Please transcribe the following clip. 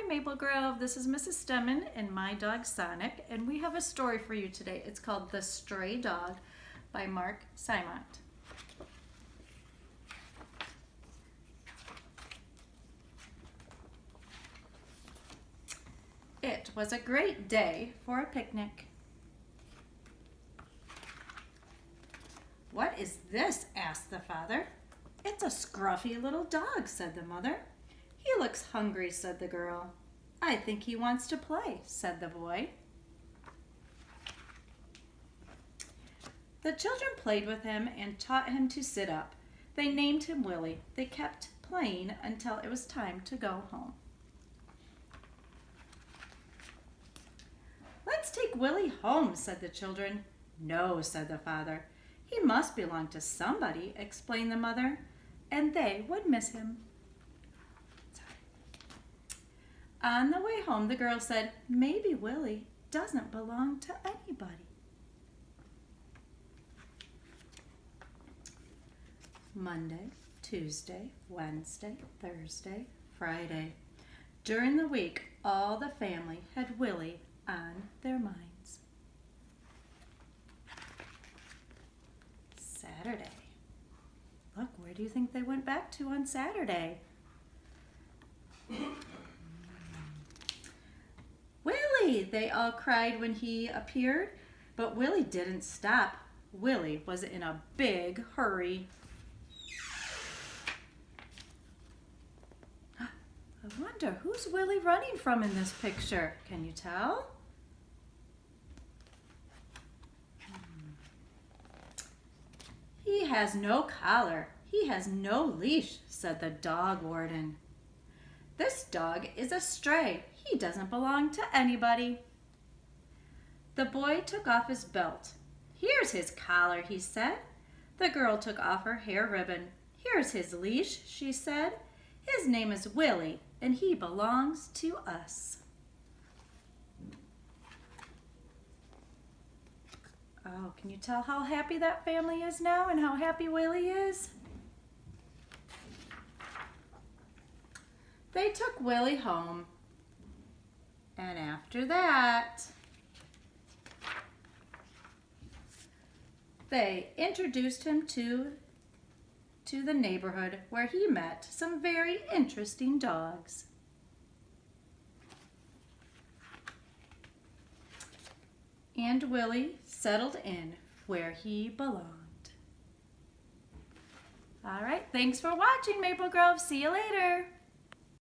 Maple Grove. This is Mrs. Stenman and my dog Sonic, and we have a story for you today. It's called The Stray Dog by Mark Simont. It was a great day for a picnic. "What is this?" asked the father. "It's a scruffy little dog," said the mother. "He looks hungry," said the girl. "I think he wants to play," said the boy. The children played with him and taught him to sit up. They named him Willie. They kept playing until it was time to go home. "Let's take Willie home," said the children. "No," said the father. "He must belong to somebody," explained the mother, "and they would miss him." On the way home, the girl said, "Maybe Willie doesn't belong to anybody." Monday, Tuesday, Wednesday, Thursday, Friday. During the week, all the family had Willie on their minds. Saturday. Look, where do you think they went back to on Saturday? "Willie!" they all cried when he appeared, but Willie didn't stop. Willie was in a big hurry. I wonder, who's Willie running from in this picture? Can you tell? "He has no collar. He has no leash," said the dog warden. "This dog is a stray. He doesn't belong to anybody." The boy took off his belt. "Here's his collar," he said. The girl took off her hair ribbon. "Here's his leash," she said. "His name is Willie, and he belongs to us." Oh, can you tell how happy that family is now and how happy Willie is? They took Willie home, and after that, they introduced him to the neighborhood where he met some very interesting dogs. And Willie settled in where he belonged. All right, thanks for watching, Maple Grove. See you later.